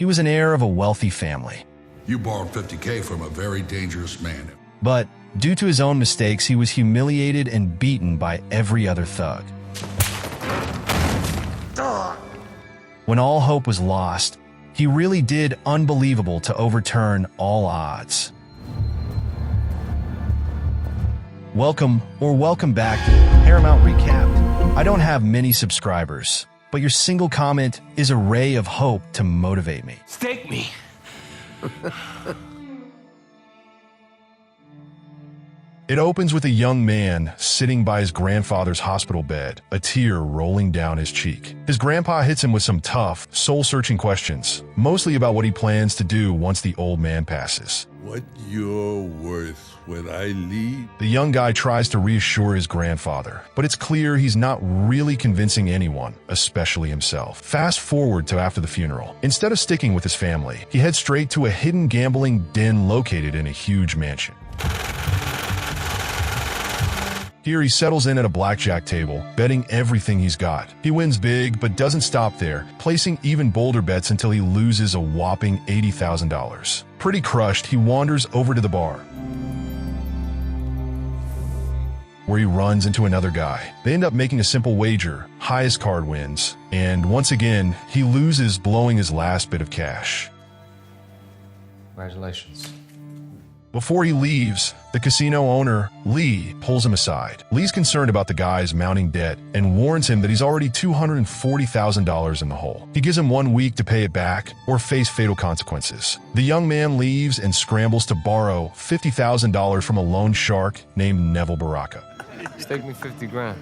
He was an heir of a wealthy family. You borrowed $50K from a very dangerous man. But due to his own mistakes, he was humiliated and beaten by every other thug. When all hope was lost, he really did unbelievable to overturn all odds. Welcome back to Paramount Recapped. I don't have many subscribers, but your single comment is a ray of hope to motivate me. Stake me. It opens with a young man sitting by his grandfather's hospital bed, a tear rolling down his cheek. His grandpa hits him with some tough, soul-searching questions, mostly about what he plans to do once the old man passes. What you're worth when I leave? The young guy tries to reassure his grandfather, but it's clear he's not really convincing anyone, especially himself. Fast forward to after the funeral. Instead of sticking with his family, he heads straight to a hidden gambling den located in a huge mansion. Here he settles in at a blackjack table, betting everything he's got. He wins big, but doesn't stop there, placing even bolder bets until he loses a whopping $80,000. Pretty crushed, he wanders over to the bar, where he runs into another guy. They end up making a simple wager, highest card wins, and once again, he loses, blowing his last bit of cash. Congratulations. Before he leaves, the casino owner, Lee, pulls him aside. Lee's concerned about the guy's mounting debt and warns him that he's already $240,000 in the hole. He gives him 1 week to pay it back or face fatal consequences. The young man leaves and scrambles to borrow $50,000 from a loan shark named Neville Baraka. Stake me 50 grand.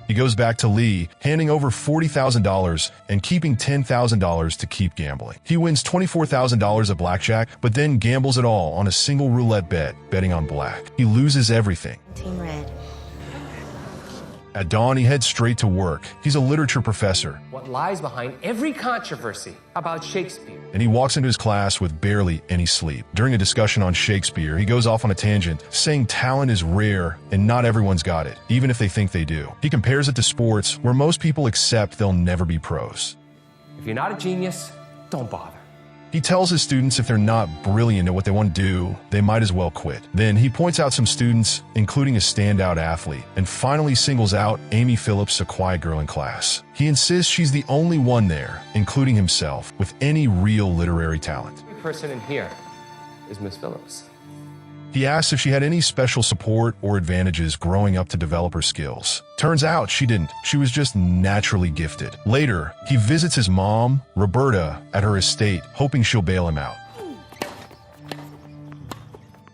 He goes back to Lee, handing over $40,000 and keeping $10,000 to keep gambling. He wins $24,000 at blackjack, but then gambles it all on a single roulette bet, betting on black. He loses everything. Team Red. At dawn, he heads straight to work. He's a literature professor, What lies behind every controversy about Shakespeare? and he walks into his class with barely any sleep. During a discussion on Shakespeare, he goes off on a tangent, saying talent is rare and not everyone's got it, even if they think they do. He compares it to sports, where most people accept they'll never be pros. If you're not a genius, don't bother. He tells his students if they're not brilliant at what they want to do, they might as well quit. Then he points out some students, including a standout athlete, and finally singles out Amy Phillips, a quiet girl in class. He insists she's the only one there, including himself, with any real literary talent. Every person in here is Miss Phillips. He asks if she had any special support or advantages growing up to develop her skills. Turns out she didn't. She was just naturally gifted. Later, he visits his mom, Roberta, at her estate, hoping she'll bail him out.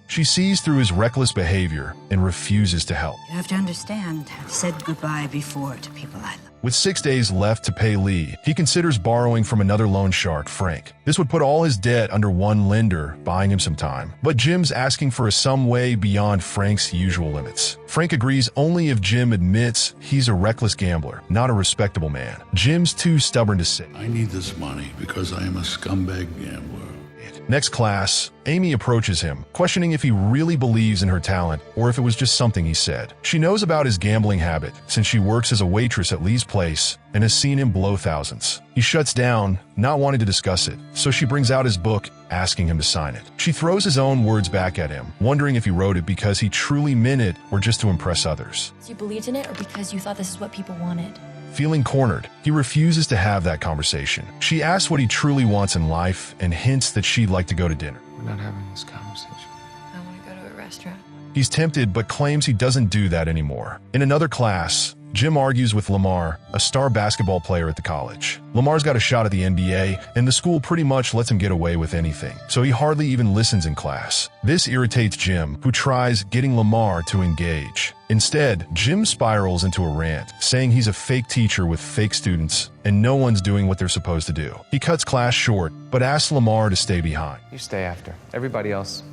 She sees through his reckless behavior and refuses to help. You have to understand, I've said goodbye before to people I love. With 6 days left to pay Lee, he considers borrowing from another loan shark, Frank. This would put all his debt under one lender, buying him some time. But Jim's asking for a sum way beyond Frank's usual limits. Frank agrees only if Jim admits he's a reckless gambler, not a respectable man. Jim's too stubborn to say. I need this money because I am a scumbag gambler. Next class, Amy approaches him, questioning if he really believes in her talent or if it was just something he said. She knows about his gambling habit since she works as a waitress at Lee's place and has seen him blow thousands. He shuts down, not wanting to discuss it, so she brings out his book, asking him to sign it. She throws his own words back at him, wondering if he wrote it because he truly meant it or just to impress others. You believed in it or because you thought this is what people wanted? Feeling cornered, he refuses to have that conversation. She asks what he truly wants in life and hints that she'd like to go to dinner. We're not having this conversation. I want to go to a restaurant. He's tempted but claims he doesn't do that anymore. In another class, Jim argues with Lamar, a star basketball player at the college. Lamar's got a shot at the NBA, and the school pretty much lets him get away with anything, so he hardly even listens in class. This irritates Jim, who tries getting Lamar to engage. Instead, Jim spirals into a rant, saying he's a fake teacher with fake students, and no one's doing what they're supposed to do. He cuts class short, but asks Lamar to stay behind. You stay after. Everybody else,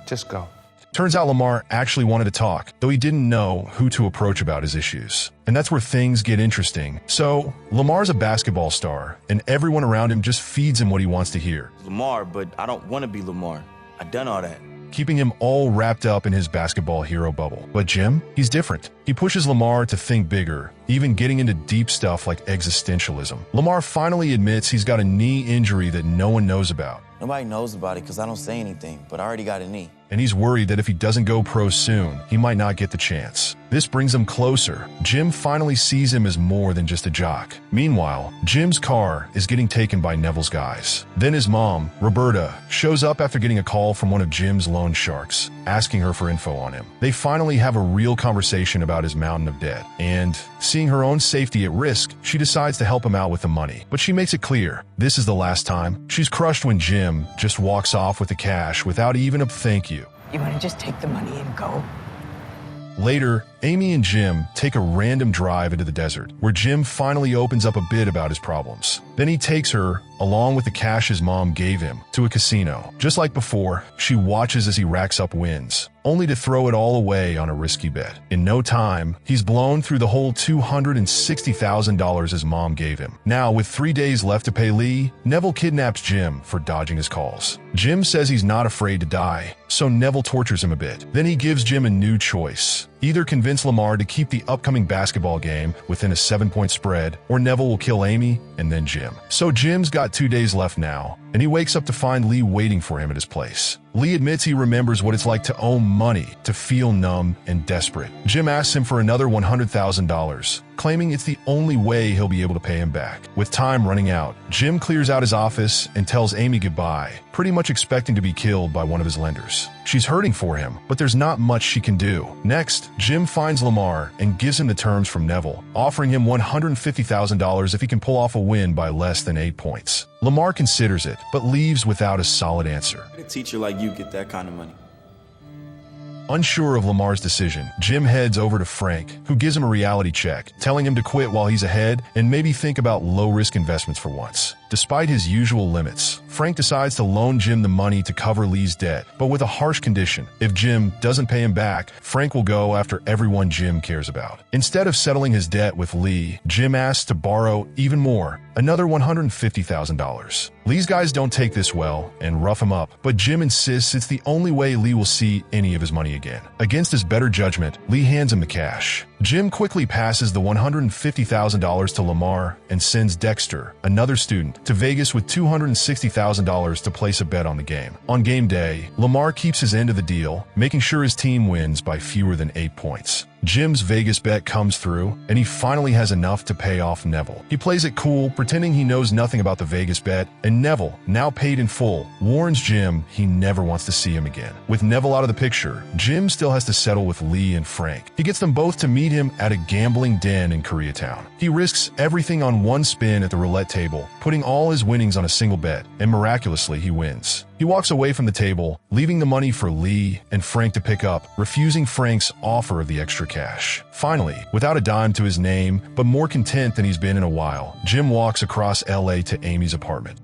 just go. Turns out Lamar actually wanted to talk, though he didn't know who to approach about his issues. And that's where things get interesting. So, Lamar's a basketball star, and everyone around him just feeds him what he wants to hear. Lamar, but I don't want to be Lamar. I've done all that. keeping him all wrapped up in his basketball hero bubble. But Jim, he's different. He pushes Lamar to think bigger, even getting into deep stuff like existentialism. Lamar finally admits he's got a knee injury that no one knows about. Nobody knows about it because I don't say anything, but I already got a knee. And he's worried that if he doesn't go pro soon, he might not get the chance. This brings them closer. Jim finally sees him as more than just a jock. Meanwhile, Jim's car is getting taken by Neville's guys. Then his mom, Roberta, shows up after getting a call from one of Jim's loan sharks, asking her for info on him. They finally have a real conversation about his mountain of debt, and seeing her own safety at risk, she decides to help him out with the money. But she makes it clear, this is the last time. She's crushed when Jim just walks off with the cash without even a thank you. You want to just take the money and go? Later, Amy and Jim take a random drive into the desert, where Jim finally opens up a bit about his problems. Then he takes her, along with the cash his mom gave him, to a casino. Just like before, she watches as he racks up wins, only to throw it all away on a risky bet. In no time, he's blown through the whole $260,000 his mom gave him. Now, with 3 days left to pay Lee, Neville kidnaps Jim for dodging his calls. Jim says he's not afraid to die, so Neville tortures him a bit. Then he gives Jim a new choice. Either convince Lamar to keep the upcoming basketball game within a 7-point spread, or Neville will kill Amy and then Jim. So Jim's got 2 days left now, and he wakes up to find Lee waiting for him at his place. Lee admits he remembers what it's like to owe money, to feel numb and desperate. Jim asks him for another $100,000, claiming it's the only way he'll be able to pay him back. With time running out, Jim clears out his office and tells Amy goodbye, pretty much expecting to be killed by one of his lenders. She's hurting for him, but there's not much she can do. Next, Jim finds Lamar and gives him the terms from Neville, offering him $150,000 if he can pull off a win by less than 8 points. Lamar considers it, but leaves without a solid answer. A teacher like you get that kind of money. Unsure of Lamar's decision, Jim heads over to Frank, who gives him a reality check, telling him to quit while he's ahead and maybe think about low-risk investments for once. Despite his usual limits, Frank decides to loan Jim the money to cover Lee's debt, but with a harsh condition. If Jim doesn't pay him back, Frank will go after everyone Jim cares about. Instead of settling his debt with Lee, Jim asks to borrow even more, another $150,000. Lee's guys don't take this well and rough him up, but Jim insists it's the only way Lee will see any of his money again. Against his better judgment, Lee hands him the cash. Jim quickly passes the $150,000 to Lamar and sends Dexter, another student, to Vegas with $260,000 to place a bet on the game. On game day, Lamar keeps his end of the deal, making sure his team wins by fewer than 8 points. Jim's Vegas bet comes through, and he finally has enough to pay off Neville. He plays it cool, pretending he knows nothing about the Vegas bet, and Neville, now paid in full, warns Jim he never wants to see him again. With Neville out of the picture, Jim still has to settle with Lee and Frank. He gets them both to meet him at a gambling den in Koreatown. He risks everything on one spin at the roulette table, putting all his winnings on a single bet, and miraculously he wins. He walks away from the table, leaving the money for Lee and Frank to pick up, refusing Frank's offer of the extra cash. Finally, without a dime to his name, but more content than he's been in a while, Jim walks across LA to Amy's apartment.